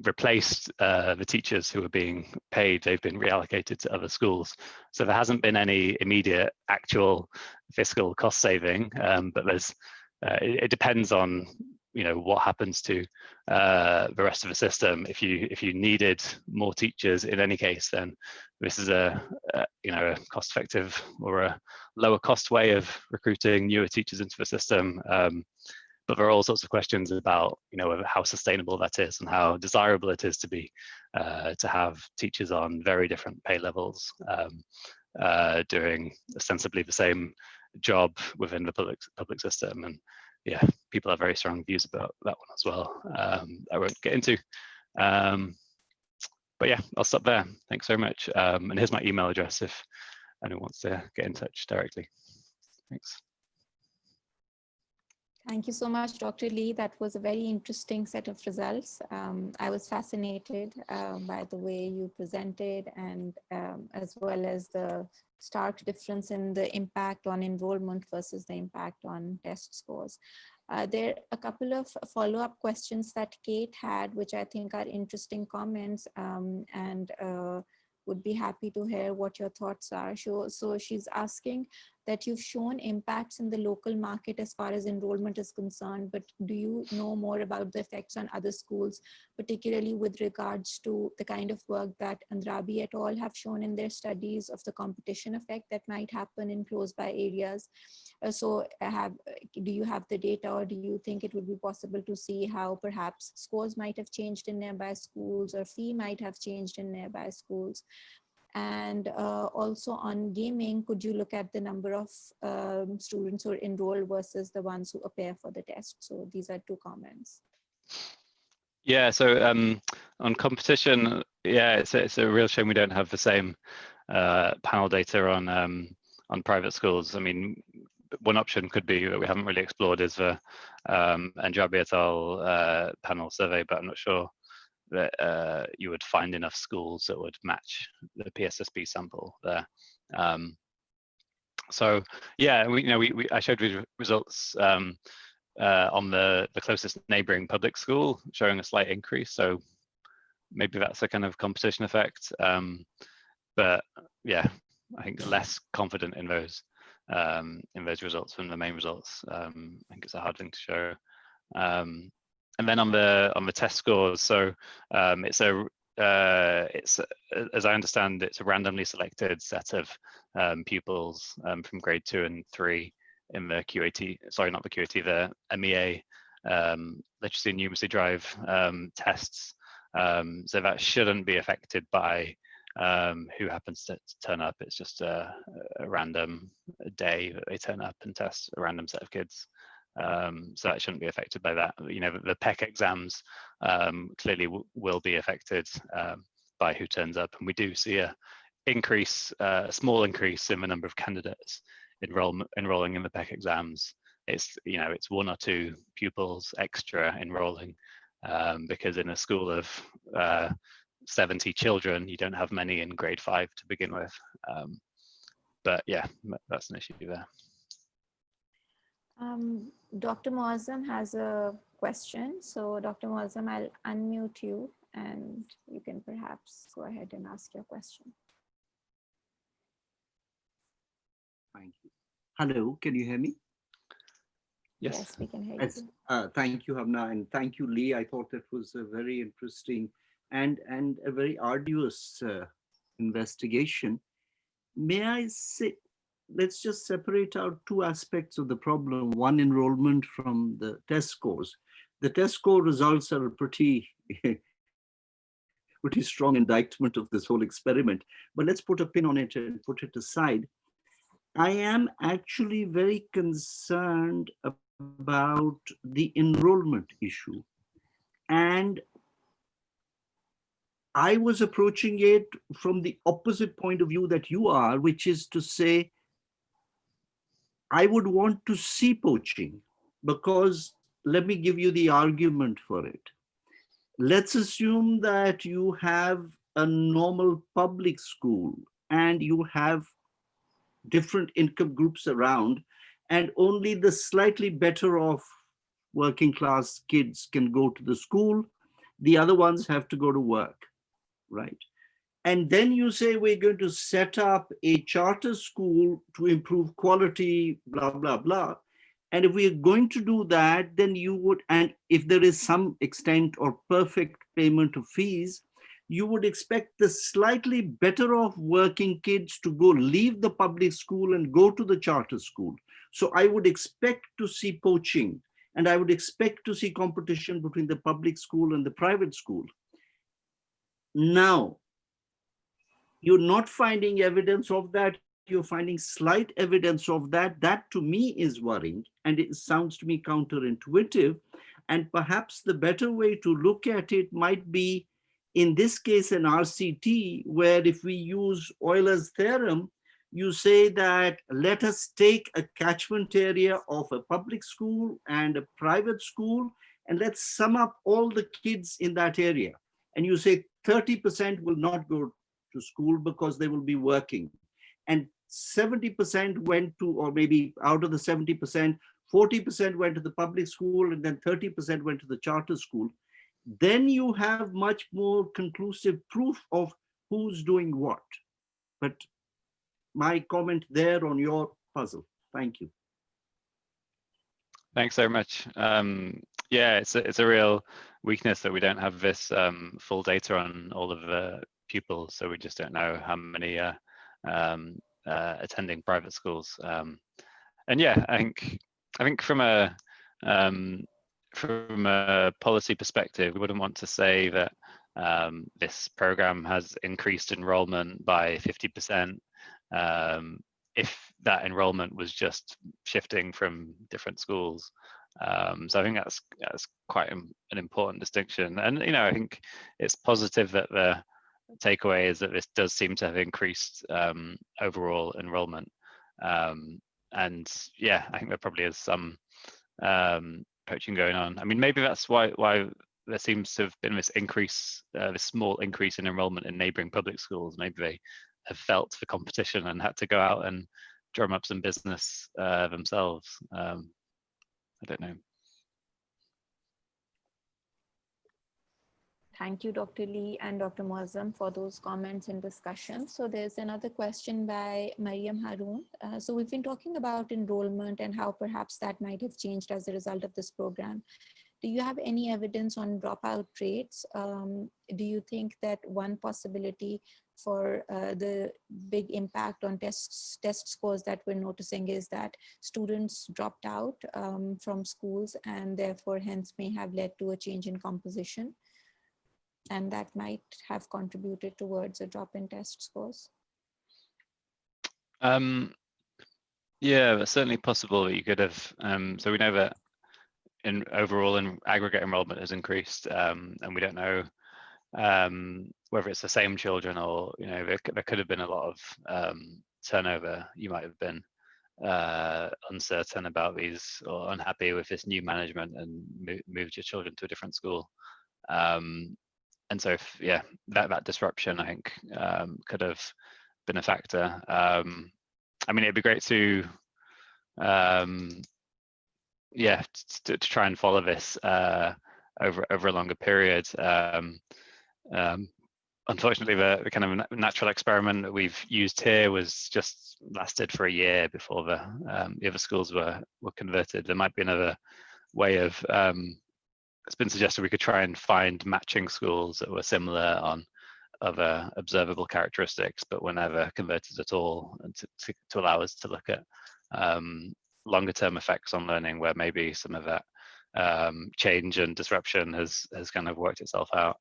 replaced the teachers who were being paid. They've been reallocated to other schools. So there hasn't been any immediate actual fiscal cost saving, but there's it depends on what happens to the rest of the system. If you needed more teachers in any case, then this is a cost-effective or a lower cost way of recruiting newer teachers into the system. But there are all sorts of questions about how sustainable that is and how desirable it is to have teachers on very different pay levels doing ostensibly the same job within the public system. And yeah, people have very strong views about that one as well. I won't get into. But yeah, I'll stop there. Thanks very much. And here's my email address if anyone wants to get in touch directly. Thanks. Thank you so much, Dr. Lee. That was a very interesting set of results. I was fascinated by the way you presented, and as well as the stark difference in the impact on enrollment versus the impact on test scores. There are a couple of follow-up questions that Kate had, which I think are interesting comments, and would be happy to hear what your thoughts are. So she's asking that you've shown impacts in the local market as far as enrollment is concerned, but do you know more about the effects on other schools, particularly with regards to the kind of work that Andrabi et al. Have shown in their studies of the competition effect that might happen in close by areas? So do you have the data, or do you think it would be possible to see how perhaps scores might have changed in nearby schools, or fee might have changed in nearby schools? And also on gaming, could you look at the number of students who are enrolled versus the ones who appear for the test? So these are two comments. Yeah, so on competition, yeah, it's a real shame we don't have the same panel data on private schools. I mean, one option could be that we haven't really explored is the Andrabi et al. Panel survey, but I'm not sure that you would find enough schools that would match the PSSP sample there. So yeah, I showed results on the closest neighboring public school showing a slight increase. So maybe that's a kind of competition effect. But yeah, I think less confident in those results than the main results. I think it's a hard thing to show. And then on the test scores, so it's as I understand, it's a randomly selected set of pupils from grade 2 and 3 in the QAT, sorry, not the QAT, the MEA literacy and numeracy drive tests. So that shouldn't be affected by who happens to turn up. It's just a random day that they turn up and test a random set of kids. So that shouldn't be affected by that. The PEC exams clearly will be affected by who turns up, and we do see a small increase in the number of candidates enrolling in the PEC exams. It's one or two pupils extra enrolling because in a school of 70 children, you don't have many in grade 5 to begin with. But yeah, that's an issue there. Dr. Muazzam has a question. So Dr. Muazzam, I'll unmute you and you can perhaps go ahead and ask your question. Thank you. Hello, can you hear me? Yes, we can hear you. Thank you, Hamna, and thank you, Lee. I thought that was a very interesting and a very arduous investigation. May I say, let's just separate out two aspects of the problem. One, enrollment from the test scores. The test score results are a pretty strong indictment of this whole experiment, but let's put a pin on it and put it aside. I am actually very concerned about the enrollment issue. And I was approaching it from the opposite point of view that you are, which is to say, I would want to see poaching, because let me give you the argument for it. Let's assume that you have a normal public school and you have different income groups around, and only the slightly better off working class kids can go to the school, the other ones have to go to work, right? And then you say we're going to set up a charter school to improve quality, blah, blah, blah. And if we're going to do that, then you would, and if there is some extent or perfect payment of fees, you would expect the slightly better off working kids to go leave the public school and go to the charter school. So I would expect to see poaching, and I would expect to see competition between the public school and the private school. Now, you're not finding evidence of that. You're finding slight evidence of that. That to me is worrying, and it sounds to me counterintuitive. And perhaps the better way to look at it might be, in this case, an RCT, where if we use Euler's theorem, you say that let us take a catchment area of a public school and a private school, and let's sum up all the kids in that area. And you say 30% will not go to school because they will be working. And 70% went to, or maybe out of the 70%, 40% went to the public school, and then 30% went to the charter school. Then you have much more conclusive proof of who's doing what. But my comment there on your puzzle. Thank you. Thanks very much. Yeah, it's a real weakness that we don't have this full data on all of the pupils, so we just don't know how many attending private schools. And yeah, I think from a policy perspective, we wouldn't want to say that this program has increased enrollment by 50% if that enrollment was just shifting from different schools. So I think that's quite an important distinction. And I think it's positive that the takeaway is that this does seem to have increased overall enrollment. And yeah, I think there probably is some poaching going on. I mean, maybe that's why there seems to have been this increase, this small increase in enrollment in neighbouring public schools. Maybe they have felt the competition and had to go out and drum up some business themselves. I don't know. Thank you, Dr. Lee and Dr. Muazzam, for those comments and discussion. So there's another question by Mariam Haroon. So we've been talking about enrollment and how perhaps that might have changed as a result of this program. Do you have any evidence on dropout rates? Do you think that one possibility for the big impact on test scores that we're noticing is that students dropped out from schools and therefore hence may have led to a change in composition? And that might have contributed towards a drop in test scores? Yeah, that's certainly possible that you could have. So we know that in aggregate enrollment has increased, and we don't know whether it's the same children or there could have been a lot of turnover. You might have been uncertain about these or unhappy with this new management and moved your children to a different school. And so, that disruption, I think, could have been a factor. I mean, it'd be great to, to try and follow this over a longer period. Unfortunately, the kind of natural experiment that we've used here was just lasted for a year before the other schools were converted. There might be another way of. It's been suggested we could try and find matching schools that were similar on other observable characteristics, but were never converted at all, and to allow us to look at longer term effects on learning where maybe some of that change and disruption has kind of worked itself out.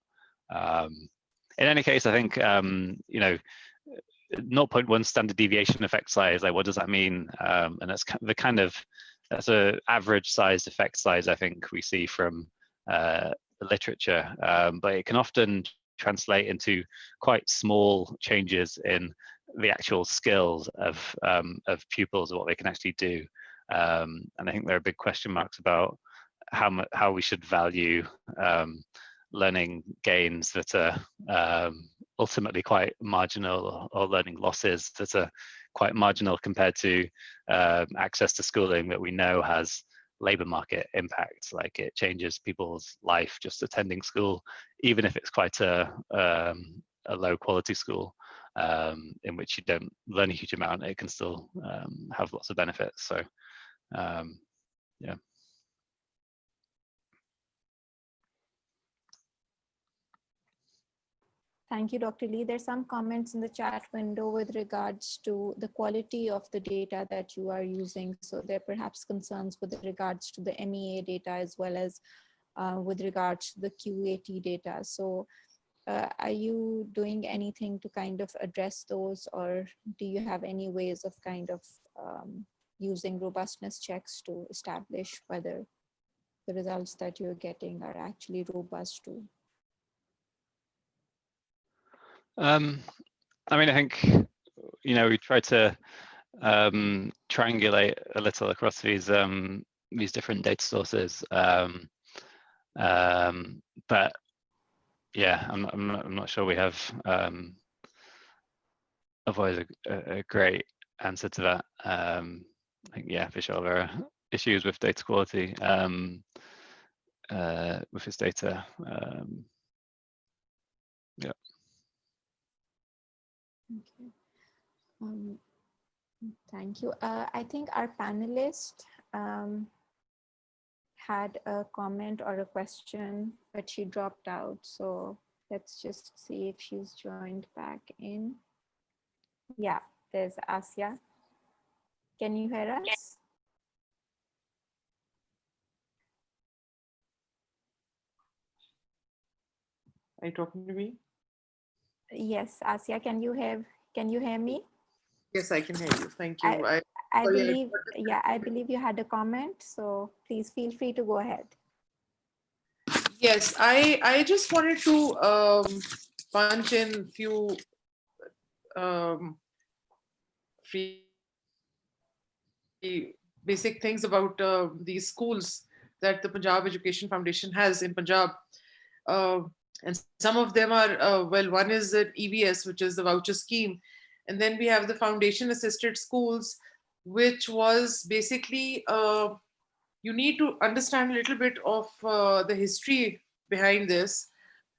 In any case, I think 0.1 standard deviation effect size, like what does that mean? And that's that's an average sized effect size I think we see from the literature, but it can often translate into quite small changes in the actual skills of pupils and what they can actually do. And I think there are big question marks about how we should value learning gains that are ultimately quite marginal, or learning losses that are quite marginal compared to access to schooling that we know has labor market impact. Like it changes people's life just attending school, even if it's quite a low quality school in which you don't learn a huge amount. It can still have lots of benefits. So yeah. Thank you, Dr. Lee. There's some comments in the chat window with regards to the quality of the data that you are using. So there are perhaps concerns with regards to the MEA data as well as with regards to the QAT data. So are you doing anything to kind of address those, or do you have any ways of kind of using robustness checks to establish whether the results that you're getting are actually robust too? I mean, I think, you know, we try to triangulate a little across these different data sources, but yeah, I'm not sure we have otherwise a great answer to that. I think, yeah, for sure there are issues with data quality with this data. Yeah. Okay. Thank you. I think our panelist had a comment or a question, but she dropped out. So let's just see if she's joined back in. Yeah, there's Asya. Can you hear us? Are you talking to me? Yes, Asya, can you hear me? Yes, I can hear you. Thank you. I believe, yeah, I believe you had a comment, so please feel free to go ahead. Yes, I just wanted to punch in few free basic things about these schools that the Punjab Education Foundation has in Punjab. And some of them are, well, one is the EVS, which is the voucher scheme. And then we have the foundation assisted schools, which was basically, you need to understand a little bit of the history behind this,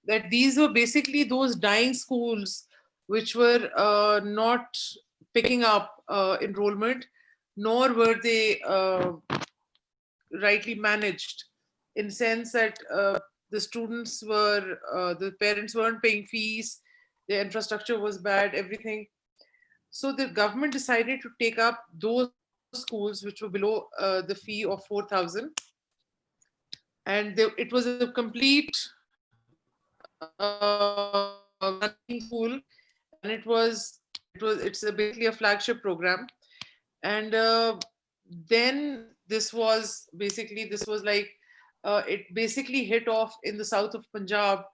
that these were basically those dying schools which were not picking up enrollment, nor were they rightly managed, in sense that the students were, the parents weren't paying fees, the infrastructure was bad, everything. So the government decided to take up those schools which were below the fee of 4,000, and it was a complete school, and it's basically a flagship program. And then this was like it basically hit off in the south of Punjab,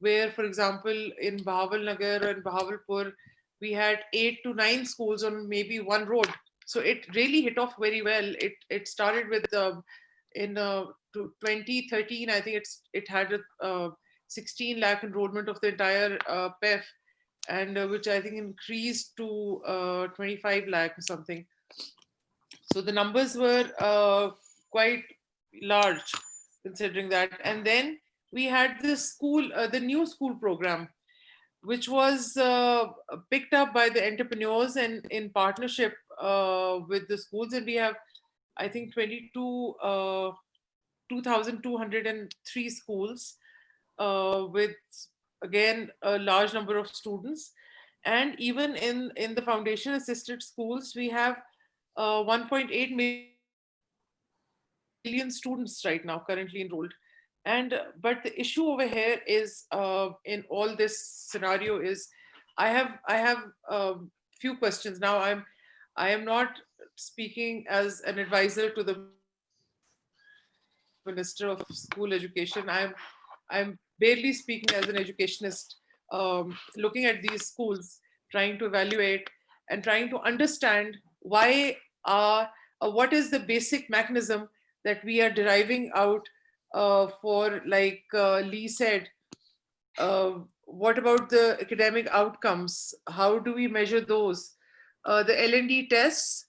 where, for example, in Bahawalnagar and Bahawalpur, we had 8 to 9 schools on maybe one road. So it really hit off very well. It started with in 2013, I think it had a 16 lakh enrollment of the entire PEF, and which I think increased to 25 lakh or something. So the numbers were quite large considering that. And then we had this school, the new school program, which was picked up by the entrepreneurs and in partnership with the schools. And we have, I think, 2,203 schools with, again, a large number of students. And even in the foundation assisted schools, we have 1.8 million students right now currently enrolled. And but the issue over here is, in all this scenario, is I have few questions. Now I am not speaking as an advisor to the Minister of School Education. I'm barely speaking as an educationist, looking at these schools, trying to evaluate and trying to understand why what is the basic mechanism that we are deriving out for, like Lee said, what about the academic outcomes? How do we measure those? The L&D tests,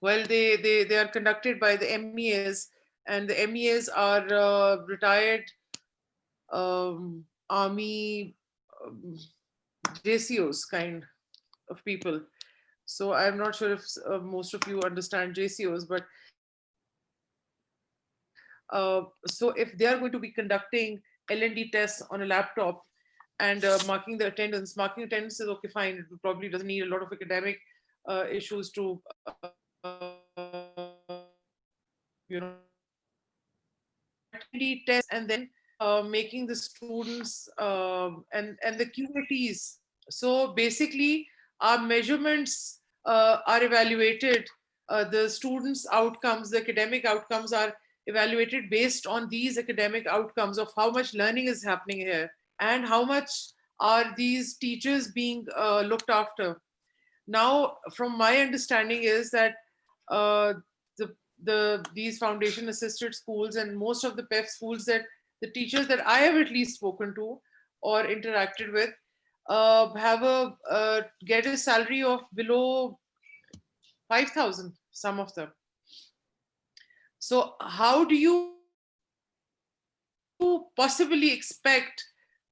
Well, they are conducted by the MEAs, and the MEAs are retired army JCOs kind of people. So I'm not sure if most of you understand JCOs, but so if they are going to be conducting L&D tests on a laptop and marking attendance is okay, fine. It probably doesn't need a lot of academic issues to, you know, L&D tests and then making the students and the QATs. So basically, our measurements are evaluated. The students' outcomes, the academic outcomes are evaluated based on these academic outcomes of how much learning is happening here and how much are these teachers being looked after. Now, from my understanding is that these foundation assisted schools and most of the PEF schools, that the teachers that I have at least spoken to or interacted with have get a salary of below 5,000, some of them. So how do you possibly expect?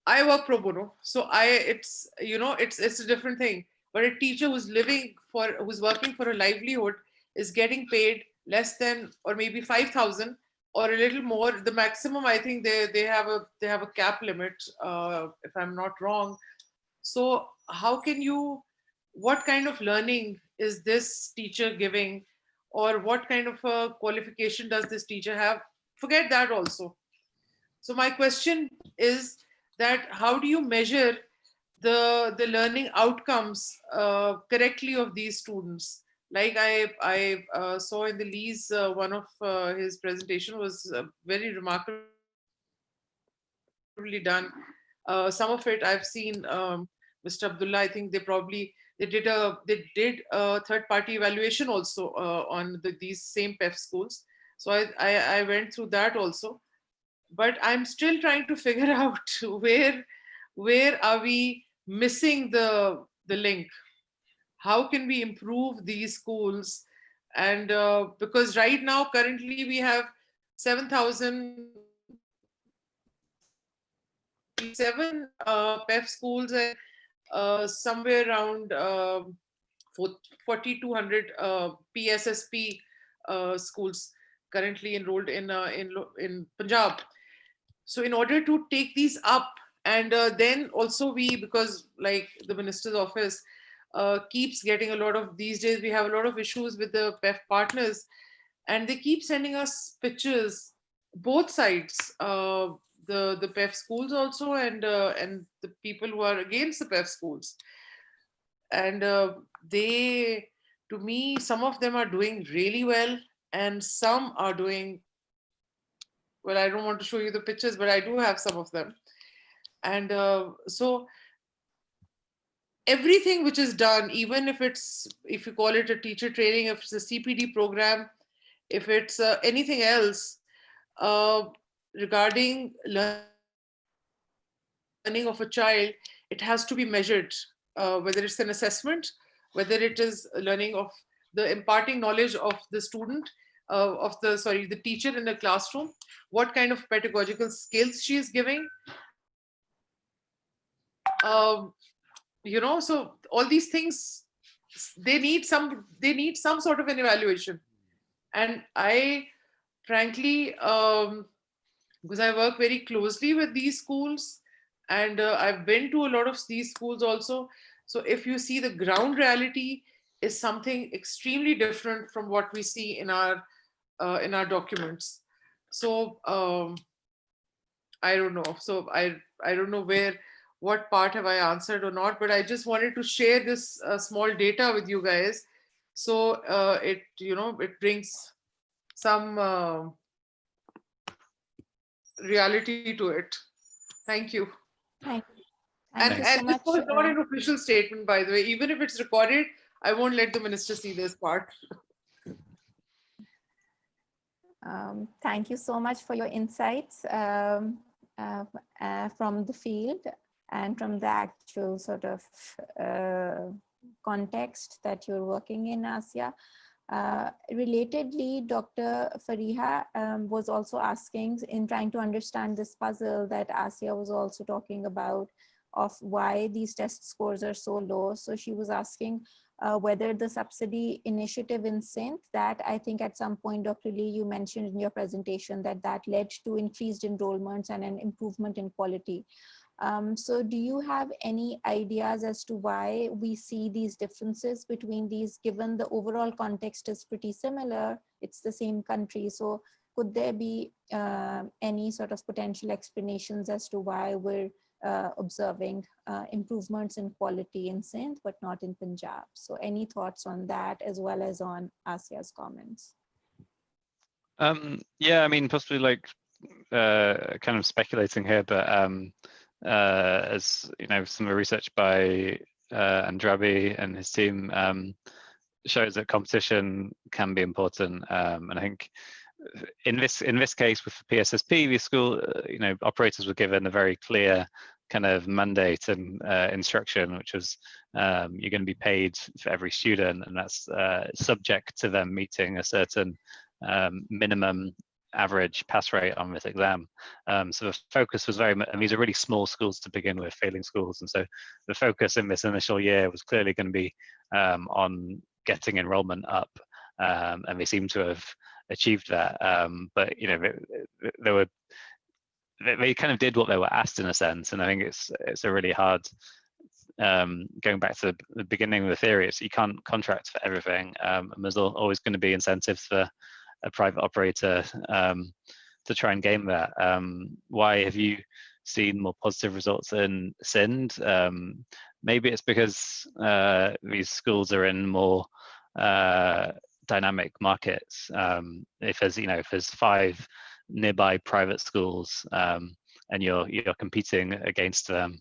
I work pro bono, so it's it's a different thing. But a teacher who's working for a livelihood is getting paid less than, or maybe 5,000 or a little more. The maximum, I think they have a cap limit, if I'm not wrong. So how can you? What kind of learning is this teacher giving, or what kind of a qualification does this teacher have? Forget that also. So my question is that how do you measure the learning outcomes correctly of these students? Like I saw in the Lee's one of his presentation was very remarkably done. Some of it I've seen, Mr. Abdullah. I think they did a third party evaluation also on these same PEF schools. So I went through that also. But I'm still trying to figure out where are we missing the link? How can we improve these schools? And because right now, currently, we have 7,007 PEF schools and somewhere around 4,200 PSSP schools currently enrolled in Punjab. So in order to take these up, and then also because like the minister's office keeps getting a lot of, these days we have a lot of issues with the PEF partners, and they keep sending us pictures, both sides, the PEF schools also, and the people who are against the PEF schools. And to me, some of them are doing really well, and some are doing, well, I don't want to show you the pictures, but I do have some of them. And so everything which is done, even if you call it a teacher training, if it's a CPD program, if it's anything else regarding learning of a child, it has to be measured, whether it's an assessment, whether it is learning of the imparting knowledge of the student, the teacher in the classroom, what kind of pedagogical skills she is giving. So all these things, they need some sort of an evaluation. And I frankly, because I work very closely with these schools, and I've been to a lot of these schools also. So if you see, the ground reality is something extremely different from what we see in our documents. So I don't know. So I don't know what part have I answered or not, but I just wanted to share this small data with you guys. So it brings some reality to it. Thank you. Thank you. And Thank you so much. this was not an official statement, by the way. Even if it's recorded, I won't let the minister see this part. Thank you so much for your insights from the field and from the actual sort of context that you're working in, Asya. Relatedly, Dr. Fariha was also asking, in trying to understand this puzzle that Asia was also talking about, of why these test scores are so low. So she was asking whether the subsidy initiative in Sindh, that I think at some point, Dr. Lee, you mentioned in your presentation that that led to increased enrollments and an improvement in quality. So do you have any ideas as to why we see these differences between these, given the overall context is pretty similar, it's the same country? So could there be any sort of potential explanations as to why we're observing improvements in quality in Sindh, but not in Punjab? So any thoughts on that, as well as on Asia's comments? Yeah, I mean, possibly like kind of speculating here, but as you know, some of the research by Andrabi and his team shows that competition can be important, and I think in this case with the PSSP, the school, you know, operators were given a very clear kind of mandate and instruction, which was you're going to be paid for every student, and that's subject to them meeting a certain minimum average pass rate on this exam. So the focus was very much, and these are really small schools to begin with, failing schools, and so the focus in this initial year was clearly going to be on getting enrollment up, and they seem to have achieved that. But you know, they kind of did what they were asked in a sense, and I think it's a really hard, going back to the beginning of the theory, it's you can't contract for everything, and there's always going to be incentives for a private operator to try and gain that. Why have you seen more positive results in Sindh? Maybe it's because these schools are in more dynamic markets. If there's 5 nearby private schools and you're competing against them,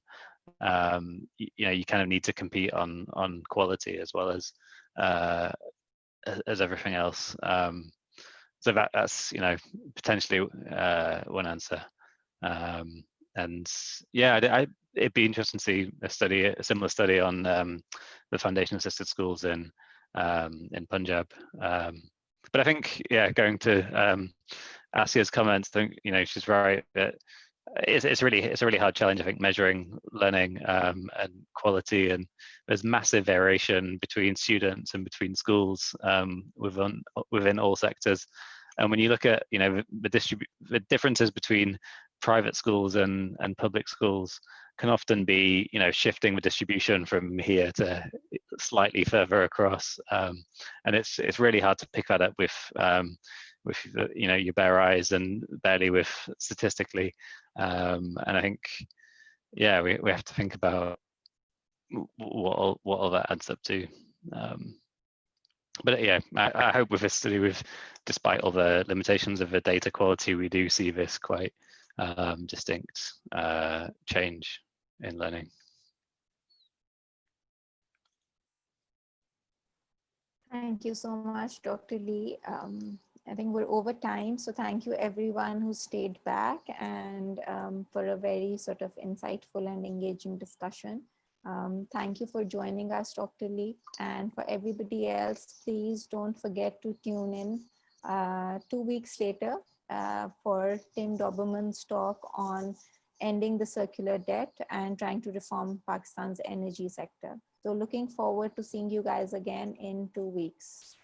you kind of need to compete on quality as well as everything else. So that's potentially one answer. And yeah, it'd be interesting to see a similar study on the foundation assisted schools in Punjab. But I think, going to Asia's comments, I think she's right that it's a really hard challenge. I think measuring learning and quality, and there's massive variation between students and between schools within all sectors. And when you look at the differences between private schools and public schools can often be shifting the distribution from here to slightly further across, and it's really hard to pick that up with your bare eyes and barely with statistically, and I think we have to think about what all that adds up to. But I hope with this study, despite all the limitations of the data quality, we do see this quite distinct change in learning. Thank you so much, Dr. Lee. I think we're over time, so thank you everyone who stayed back and for a very sort of insightful and engaging discussion. Thank you for joining us, Dr. Lee. And for everybody else, please don't forget to tune in 2 weeks later for Tim Doberman's talk on ending the circular debt and trying to reform Pakistan's energy sector. So looking forward to seeing you guys again in 2 weeks.